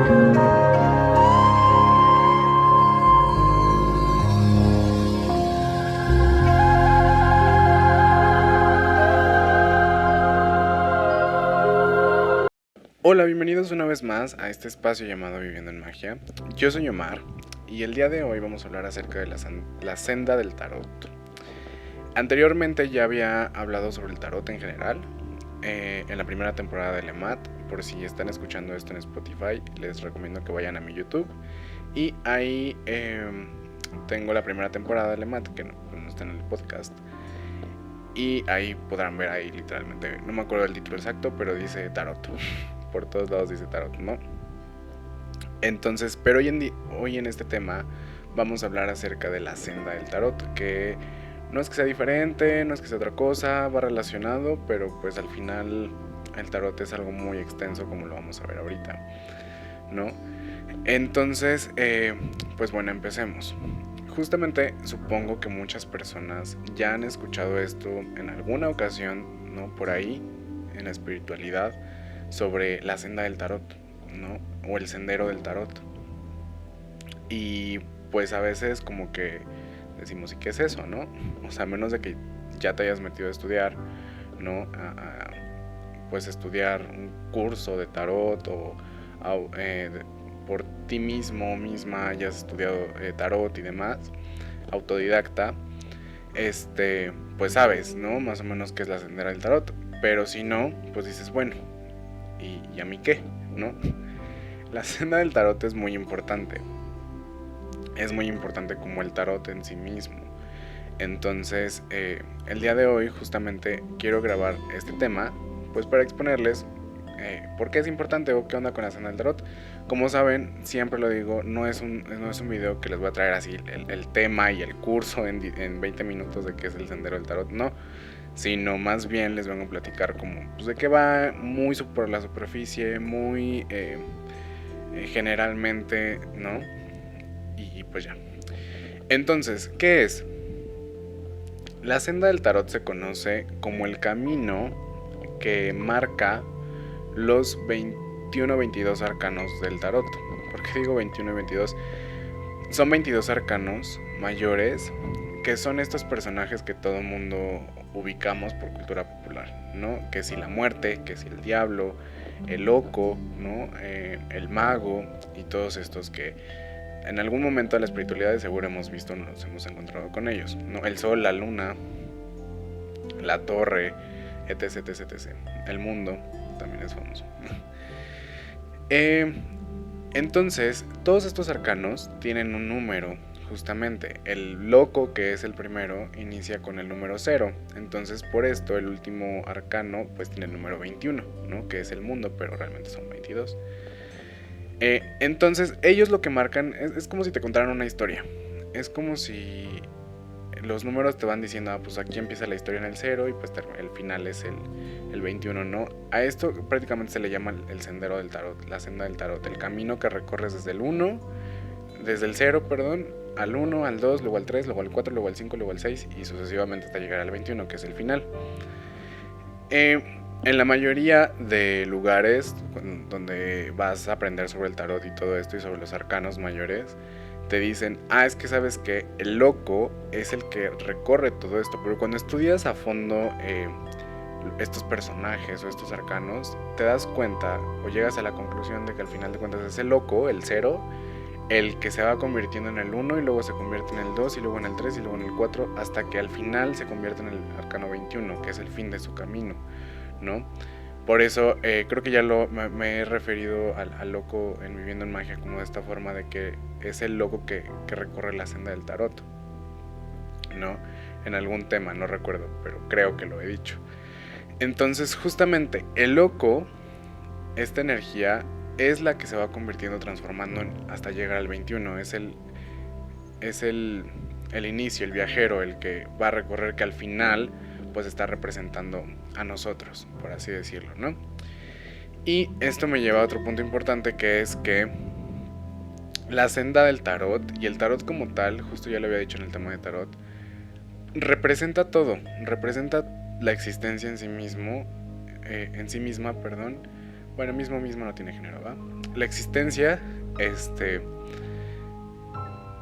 Hola, bienvenidos una vez más a este espacio llamado Viviendo en Magia. Yo soy Omar y el día de hoy vamos a hablar acerca de la senda del tarot. Anteriormente ya había hablado sobre el tarot en general, en la primera temporada de Lemat. Por si están escuchando esto en Spotify, les recomiendo que vayan a mi YouTube. Y ahí tengo la primera temporada de Lemat, que no está en el podcast. Y ahí podrán ver ahí literalmente, no me acuerdo del título exacto, pero dice tarot. Por todos lados dice tarot, ¿no? Entonces, pero hoy en este tema vamos a hablar acerca de la senda del tarot, que no es que sea diferente, no es que sea otra cosa, va relacionado, pero pues al final el tarot es algo muy extenso, como lo vamos a ver ahorita, ¿no? Entonces, pues bueno, empecemos. Justamente supongo que muchas personas ya han escuchado esto en alguna ocasión, ¿no? Por ahí, en la espiritualidad, sobre la senda del tarot, ¿no? O el sendero del tarot. Y pues a veces como que decimos, ¿y qué es eso, no? O sea, a menos de que ya te hayas metido a estudiar, ¿no? Pues estudiar un curso de tarot o por ti mismo o misma hayas estudiado tarot y demás, autodidacta, pues sabes, ¿no? Más o menos qué es la sendera del tarot. Pero si no, pues dices, bueno, ¿y a mí qué? ¿No? La senda del tarot es muy importante. Es muy importante como el tarot en sí mismo. Entonces, el día de hoy justamente quiero grabar este tema, pues para exponerles por qué es importante o qué onda con la senda del tarot. Como saben, siempre lo digo, no es un video que les voy a traer así el tema y el curso en 20 minutos de qué es el sendero del tarot, no, sino más bien les vengo a platicar como pues, de qué va muy por la superficie, muy generalmente, ¿no? Y pues ya. Entonces, ¿qué es? La senda del tarot se conoce como el camino que marca los 21-22 arcanos del tarot. ¿Por qué digo 21 y 22? Son 22 arcanos mayores, que son estos personajes que todo mundo ubicamos por cultura popular, ¿no? Que si la muerte, que si el diablo, el loco, ¿no? El mago y todos estos que en algún momento de la espiritualidad de seguro hemos visto, nos hemos encontrado con ellos, ¿no? El sol, la luna, la torre, etc, etc, etc. El mundo también es famoso. Entonces, todos estos arcanos tienen un número. Justamente, el loco, que es el primero, inicia con el número 0. Entonces, por esto, el último arcano, pues tiene el número 21, ¿no? Que es el mundo, pero realmente son 22. Entonces, ellos lo que marcan es como si te contaran una historia. Es como si los números te van diciendo, pues aquí empieza la historia en el 0 y pues el final es el 21, ¿no? A esto prácticamente se le llama el sendero del tarot, la senda del tarot, el camino que recorres desde el 0, al 1, al 2, luego al 3, luego al 4, luego al 5, luego al 6 y sucesivamente hasta llegar al 21, que es el final. En la mayoría de lugares donde vas a aprender sobre el tarot y todo esto y sobre los arcanos mayores, te dicen, es que sabes que el loco es el que recorre todo esto, pero cuando estudias a fondo estos personajes o estos arcanos, te das cuenta o llegas a la conclusión de que al final de cuentas es el loco, el 0, el que se va convirtiendo en el 1 y luego se convierte en el 2 y luego en el 3 y luego en el 4 hasta que al final se convierte en el arcano 21, que es el fin de su camino, ¿no? Por eso creo que ya me he referido al loco en Viviendo en Magia como de esta forma de que es el loco que recorre la senda del tarot, ¿no? En algún tema, no recuerdo, pero creo que lo he dicho. Entonces justamente el loco, esta energía es la que se va convirtiendo, transformando hasta llegar al 21, es el inicio, el viajero, el que va a recorrer, que al final pues está representando a nosotros, por así decirlo, ¿no? Y esto me lleva a otro punto importante, que es que la senda del tarot y el tarot como tal, justo ya lo había dicho en el tema de tarot, representa todo, representa la existencia en sí misma, bueno, mismo no tiene género, ¿va? La existencia,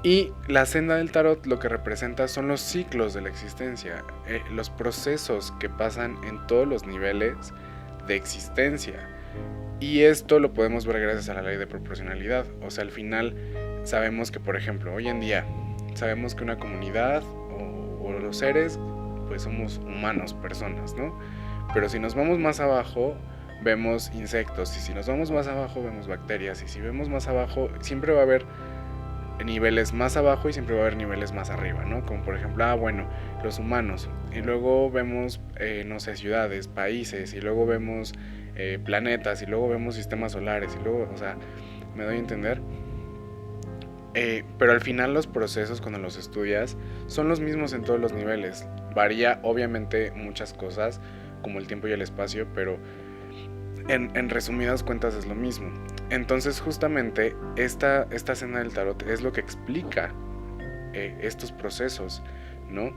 y la senda del tarot lo que representa son los ciclos de la existencia, los procesos que pasan en todos los niveles de existencia. Y esto lo podemos ver gracias a la ley de proporcionalidad. O sea, al final sabemos que, por ejemplo, hoy en día sabemos que una comunidad o los seres, pues somos humanos, personas, ¿no? Pero si nos vamos más abajo, vemos insectos. Y si nos vamos más abajo, vemos bacterias. Y si vemos más abajo, siempre va a haber niveles más abajo y siempre va a haber niveles más arriba, ¿no? Como por ejemplo, bueno, los humanos. Y luego vemos, no sé, ciudades, países. Y luego vemos planetas. Y luego vemos sistemas solares. Y luego, o sea, me doy a entender. Pero al final los procesos cuando los estudias son los mismos en todos los niveles. Varía obviamente muchas cosas como el tiempo y el espacio, pero en resumidas cuentas es lo mismo. Entonces justamente esta senda del tarot es lo que explica estos procesos, ¿no?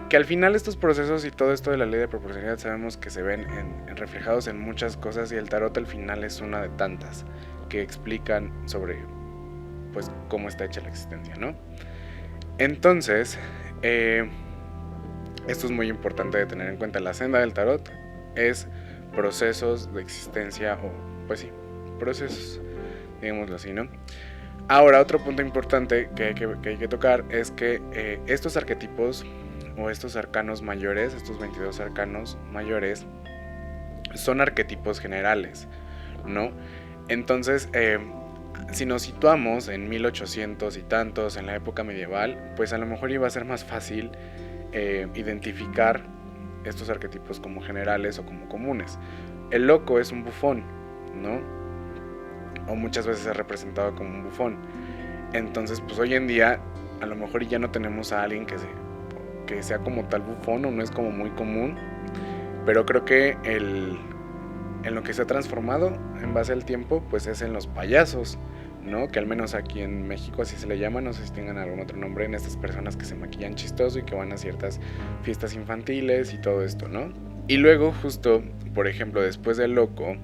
Que al final estos procesos y todo esto de la ley de proporcionalidad sabemos que se ven reflejados en muchas cosas, y el tarot al final es una de tantas que explican sobre pues cómo está hecha la existencia, ¿no? Entonces, esto es muy importante de tener en cuenta. La senda del tarot es procesos de existencia, o pues sí, procesos, digámoslo así, ¿no? Ahora, otro punto importante que hay que tocar es que estos arquetipos o estos arcanos mayores, estos 22 arcanos mayores, son arquetipos generales, ¿no? Entonces, si nos situamos en 1800 y tantos, en la época medieval, pues a lo mejor iba a ser más fácil identificar estos arquetipos como generales o como comunes. El loco es un bufón, ¿no? O muchas veces es representado como un bufón. Entonces, pues hoy en día a lo mejor ya no tenemos a alguien que sea como tal bufón, o no es como muy común. Pero creo que en lo que se ha transformado en base al tiempo, pues es en los payasos, ¿no? Que al menos aquí en México así se le llama, no sé si tengan algún otro nombre, en estas personas que se maquillan chistoso y que van a ciertas fiestas infantiles y todo esto, ¿no? Y luego justo, por ejemplo, después del loco,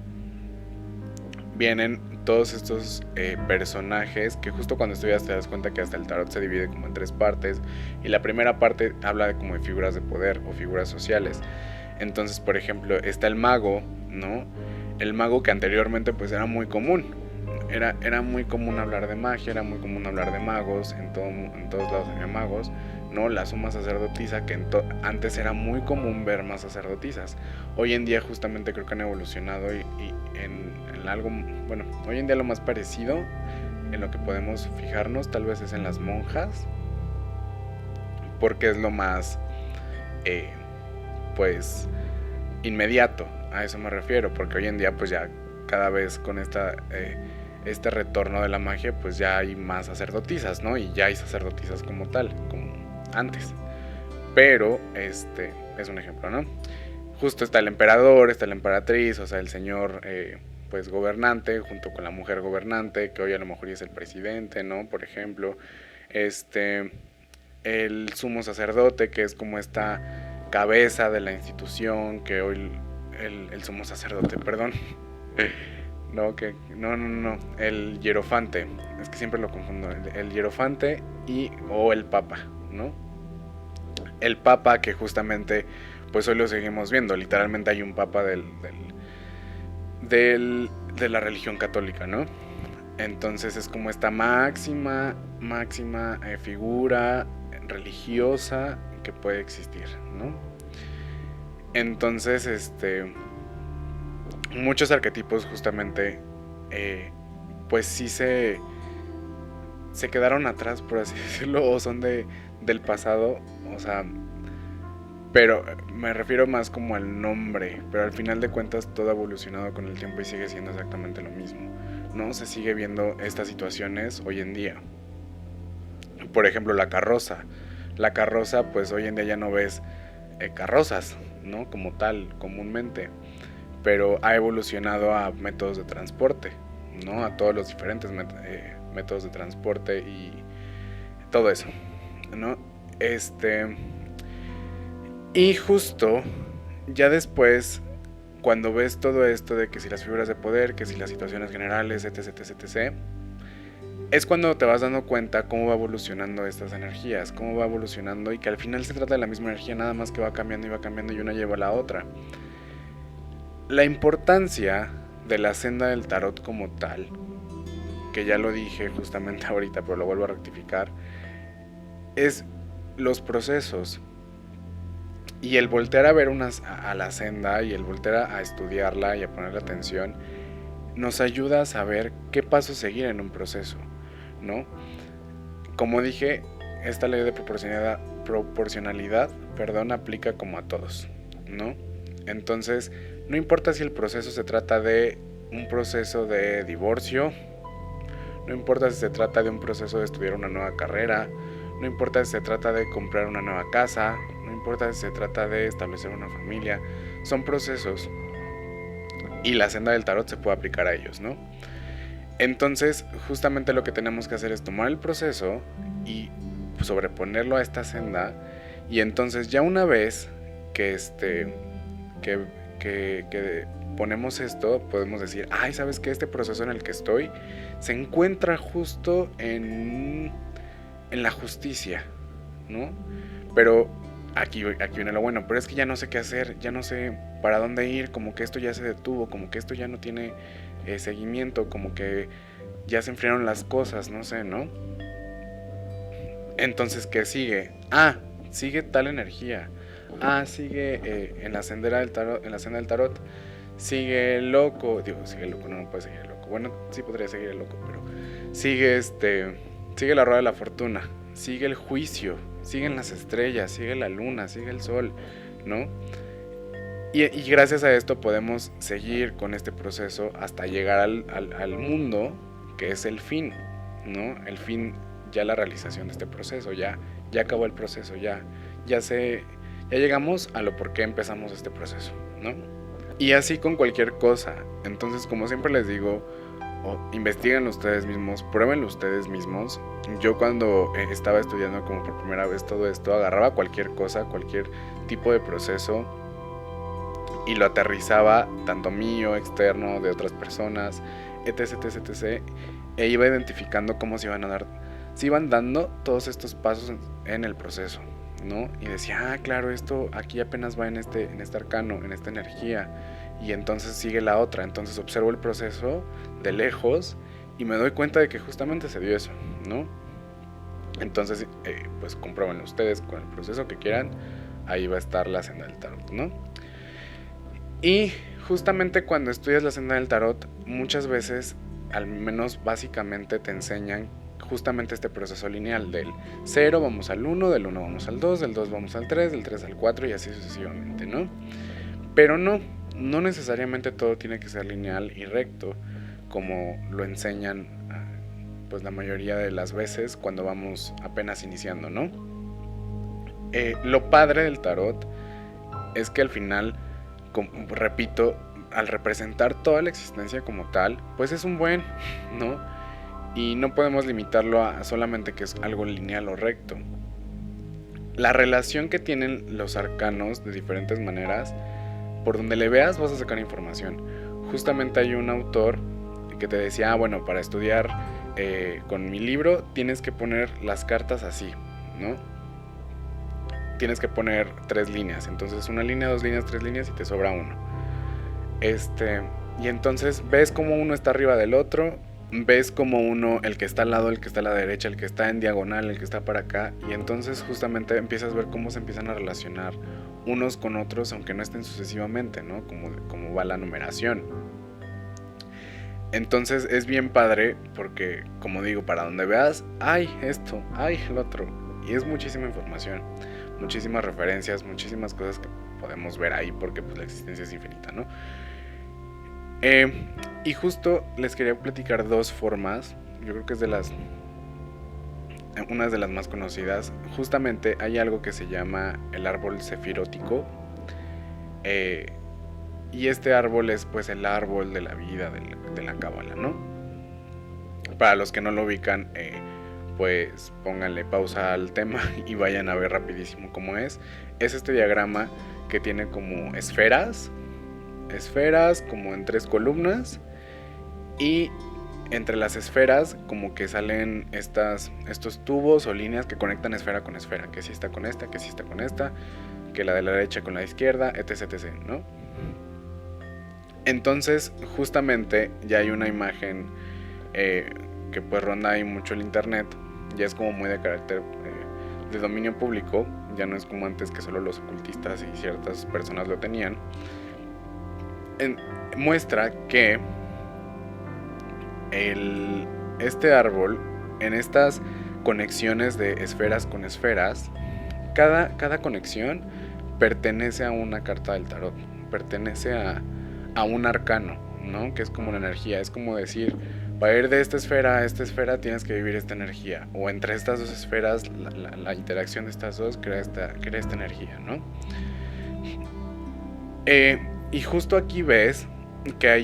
vienen todos estos personajes que justo cuando estudias te das cuenta que hasta el tarot se divide como en 3 partes, y la primera parte habla como de figuras de poder o figuras sociales. Entonces, por ejemplo, está el mago, ¿no? El mago que anteriormente pues era muy común. Era muy común hablar de magia, era muy común hablar de magos, en todos lados había magos, ¿no? La suma sacerdotisa, que antes era muy común ver más sacerdotisas. Hoy en día justamente creo que han evolucionado y en algo, bueno, hoy en día lo más parecido en lo que podemos fijarnos tal vez es en las monjas, porque es lo más, pues, inmediato, a eso me refiero, porque hoy en día pues ya cada vez con este retorno de la magia, pues ya hay más sacerdotisas, ¿no? Y ya hay sacerdotisas como tal, como antes. Pero es un ejemplo, ¿no? Justo está el emperador, está la emperatriz, o sea, el señor pues gobernante, junto con la mujer gobernante, que hoy a lo mejor es el presidente, ¿no? Por ejemplo, el sumo sacerdote, que es como esta cabeza de la institución, que hoy el sumo sacerdote, perdón. No, el hierofante, es que siempre lo confundo, el hierofante o el papa, ¿no? El papa, que justamente pues hoy lo seguimos viendo, literalmente hay un papa de la religión católica, ¿no? Entonces es como esta máxima figura religiosa que puede existir, ¿no? Entonces, muchos arquetipos justamente pues sí se quedaron atrás, por así decirlo, o son del pasado, o sea, pero me refiero más como al nombre, pero al final de cuentas todo ha evolucionado con el tiempo y sigue siendo exactamente lo mismo, ¿no? Se sigue viendo estas situaciones hoy en día. Por ejemplo, la carroza, pues hoy en día ya no ves carrozas, ¿no? Como tal, comúnmente, pero ha evolucionado a métodos de transporte, ¿no? A todos los diferentes métodos de transporte y todo eso, ¿no? Y justo ya después cuando ves todo esto de que si las figuras de poder, que si las situaciones generales, etc, etc, etc, es cuando te vas dando cuenta cómo va evolucionando estas energías, cómo va evolucionando y que al final se trata de la misma energía, nada más que va cambiando y una lleva a la otra. La importancia de la senda del tarot como tal, que ya lo dije justamente ahorita, pero lo vuelvo a rectificar, es los procesos. Y el voltear a ver a la senda y el voltear a estudiarla y a ponerle atención nos ayuda a saber qué paso seguir en un proceso, ¿no? Como dije, esta ley de proporcionalidad, aplica como a todos, ¿no? Entonces, no importa si el proceso se trata de un proceso de divorcio, no importa si se trata de un proceso de estudiar una nueva carrera, no importa si se trata de comprar una nueva casa, no importa si se trata de establecer una familia, son procesos y la senda del tarot se puede aplicar a ellos, ¿no? Entonces, justamente lo que tenemos que hacer es tomar el proceso y sobreponerlo a esta senda, y entonces ya una vez que ponemos esto, podemos decir, ay, ¿sabes qué? Este proceso en el que estoy se encuentra justo en la justicia, ¿no? Pero aquí viene lo bueno, pero es que ya no sé qué hacer, ya no sé para dónde ir, como que esto ya se detuvo, como que esto ya no tiene seguimiento, como que ya se enfriaron las cosas, no sé, ¿no? Entonces, ¿qué sigue? Sigue tal energía. Sigue en la senda del tarot, sigue el loco, sigue el loco, no puede seguir el loco. Bueno, sí podría seguir el loco, pero sigue sigue la rueda de la fortuna, sigue el juicio, siguen las estrellas, sigue la luna, sigue el sol, ¿no? Y gracias a esto podemos seguir con este proceso hasta llegar al mundo, que es el fin, ¿no? El fin, ya la realización de este proceso, ya acabó el proceso, ya llegamos a lo por qué empezamos este proceso, ¿no? Y así con cualquier cosa. Entonces, como siempre les digo, investiguen ustedes mismos, pruébenlo ustedes mismos. Yo cuando estaba estudiando como por primera vez todo esto, agarraba cualquier cosa, cualquier tipo de proceso y lo aterrizaba, tanto mío, externo, de otras personas, etc, etc, etc, e iba identificando cómo se iban dando todos estos pasos en el proceso, ¿no? Y decía, claro, esto aquí apenas va en este arcano, en esta energía, y entonces sigue la otra. Entonces observo el proceso de lejos y me doy cuenta de que justamente se dio eso, ¿no? Entonces, pues compruébenlo ustedes con el proceso que quieran, ahí va a estar la senda del tarot, ¿no? Y justamente cuando estudias la senda del tarot, muchas veces, al menos básicamente, te enseñan justamente este proceso lineal del 0 vamos al 1, del 1 vamos al 2, del 2 vamos al 3, del 3 al 4 y así sucesivamente, ¿no? Pero no necesariamente todo tiene que ser lineal y recto, como lo enseñan pues la mayoría de las veces cuando vamos apenas iniciando, ¿no? Lo padre del tarot es que al final, repito, al representar toda la existencia como tal, pues es un buen, ¿no? Y no podemos limitarlo a solamente que es algo lineal o recto. La relación que tienen los arcanos de diferentes maneras, por donde le veas vas a sacar información. Justamente hay un autor que te decía, bueno, para estudiar con mi libro tienes que poner las cartas así, ¿no? Tienes que poner 3 líneas, entonces 1 línea, 2 líneas, 3 líneas y te sobra uno. Y entonces ves como uno está arriba del otro, ves como uno, el que está al lado, el que está a la derecha, el que está en diagonal, el que está para acá, y entonces justamente empiezas a ver cómo se empiezan a relacionar unos con otros, aunque no estén sucesivamente, ¿no? Como va la numeración. Entonces es bien padre porque, como digo, para donde veas, hay esto, hay el otro, y es muchísima información, muchísimas referencias, muchísimas cosas que podemos ver ahí porque pues la existencia es infinita, ¿no? Y justo les quería platicar 2 formas, yo creo que es una de las más conocidas. Justamente hay algo que se llama el árbol sefirótico, y este árbol es pues el árbol de la vida de la cábala, ¿no? Para los que no lo ubican, pues pónganle pausa al tema y vayan a ver rapidísimo cómo es. Es este diagrama que tiene como esferas esferas como en 3 columnas, y entre las esferas como que salen estos tubos o líneas que conectan esfera con esfera, que si está con esta, que si está con esta, que la de la derecha con la izquierda, etc, etc, ¿no? Entonces justamente ya hay una imagen que pues ronda ahí mucho el internet, ya es como muy de carácter de dominio público, ya no es como antes que solo los ocultistas y ciertas personas lo tenían. Muestra que este árbol, en estas conexiones de esferas con esferas, cada conexión pertenece a una carta del tarot, pertenece a un arcano, ¿no? Que es como una energía, es como decir, para ir de esta esfera a esta esfera tienes que vivir esta energía, o entre estas dos esferas la interacción de estas dos crea esta energía, ¿no? Y justo aquí ves que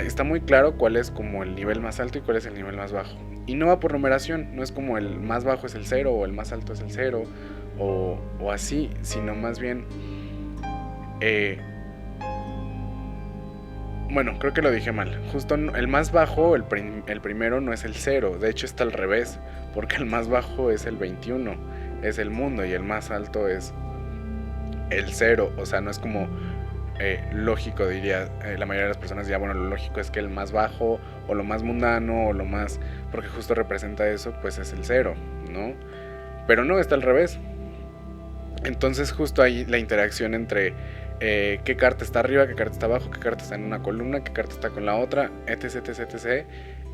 está muy claro cuál es como el nivel más alto y cuál es el nivel más bajo, y no va por numeración, no es como el más bajo es el 0 o el más alto es el 0 o así, sino más bien bueno, creo que lo dije mal. Justo el más bajo, el primero no es el 0. De hecho está al revés, porque el más bajo es el 21, es el mundo, y el más alto es el 0. O sea, no es como lógico, diría la mayoría de las personas. Ya, bueno, lo lógico es que el más bajo o lo más mundano o lo más, porque justo representa eso, pues es el 0, ¿no? Pero no, está al revés. Entonces justo ahí la interacción entre qué carta está arriba, qué carta está abajo, qué carta está en una columna, qué carta está con la otra, etc, etc, etc,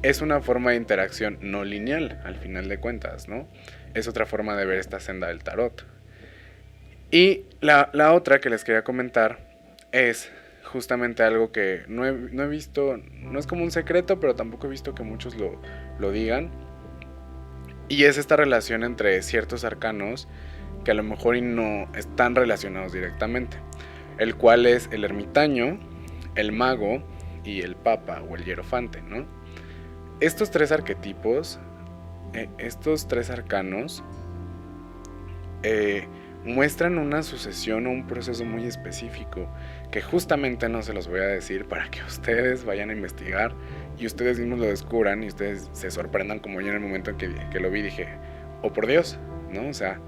es una forma de interacción no lineal, al final de cuentas, ¿no? Es otra forma de ver esta senda del tarot. Y la otra que les quería comentar es justamente algo que no he visto, no es como un secreto, pero tampoco he visto que muchos lo digan, y es esta relación entre ciertos arcanos que a lo mejor no están relacionados directamente, el cual es el ermitaño, el mago y el papa o el hierofante, ¿no? Estos tres arquetipos, estos tres arcanos, muestran una sucesión o un proceso muy específico que justamente no se los voy a decir para que ustedes vayan a investigar y ustedes mismos lo descubran y ustedes se sorprendan, como yo en el momento en que lo vi dije, oh por Dios, ¿no? O sea,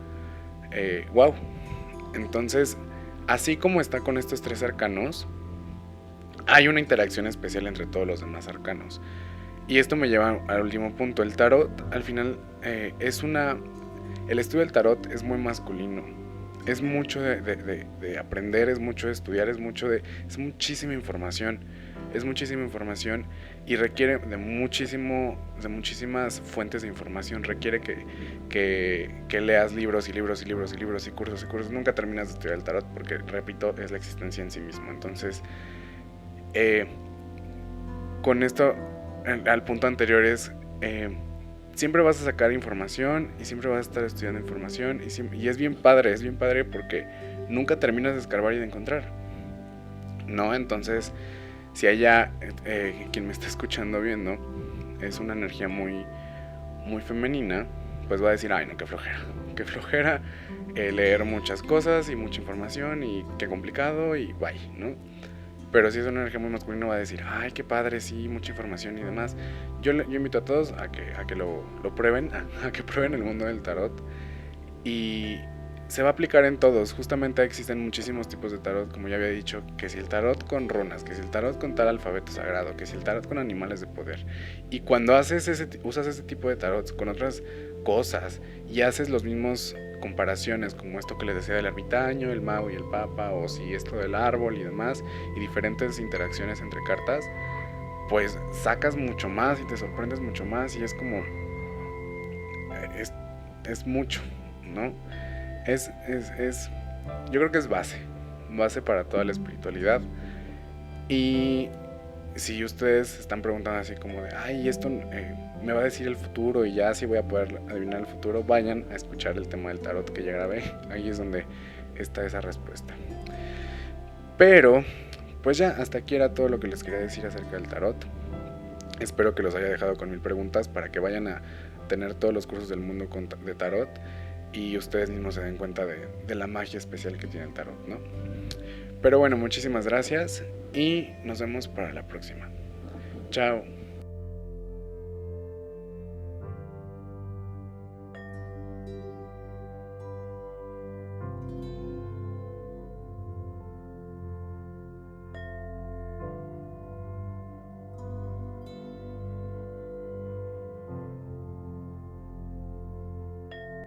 wow. Entonces, así como está con estos tres arcanos, hay una interacción especial entre todos los demás arcanos. Y esto me lleva al último punto. El tarot, al final, el estudio del tarot es muy masculino. Es mucho de aprender, es mucho de estudiar, es muchísima información. Es muchísima información y requiere de muchísimas fuentes de información. Requiere que leas libros y libros y libros y libros y cursos y cursos. Nunca terminas de estudiar el tarot porque, repito, es la existencia en sí mismo. Entonces, con esto, al punto anterior es, siempre vas a sacar información y siempre vas a estar estudiando información y es bien padre porque nunca terminas de escarbar y de encontrar, ¿no? Entonces, si allá quien me está escuchando viendo es una energía muy, muy femenina, pues va a decir, ay no, qué flojera leer muchas cosas y mucha información y qué complicado y bye, ¿no? Pero si es una energía muy masculina va a decir, ay qué padre, sí, mucha información y demás. Yo invito a todos a que lo prueben, a que prueben el mundo del tarot, y se va a aplicar en todos. Justamente existen muchísimos tipos de tarot, como ya había dicho, que si el tarot con runas, que si el tarot con tal alfabeto sagrado, que si el tarot con animales de poder. Y cuando usas ese tipo de tarot con otras cosas y haces los mismos comparaciones, como esto que les decía del ermitaño, el mago y el papa, o si esto del árbol y demás, y diferentes interacciones entre cartas, pues sacas mucho más y te sorprendes mucho más, y es como es mucho, ¿no? Yo creo que es base para toda la espiritualidad. Y si ustedes están preguntando así como de, ay, esto me va a decir el futuro y ya así voy a poder adivinar el futuro, vayan a escuchar el tema del tarot que ya grabé. Ahí es donde está esa respuesta. Pero, pues ya, hasta aquí era todo lo que les quería decir acerca del tarot. Espero que los haya dejado con 1000 preguntas para que vayan a tener todos los cursos del mundo de tarot y ustedes mismos se den cuenta de la magia especial que tiene el tarot, ¿no? Pero bueno, muchísimas gracias y nos vemos para la próxima. Chao.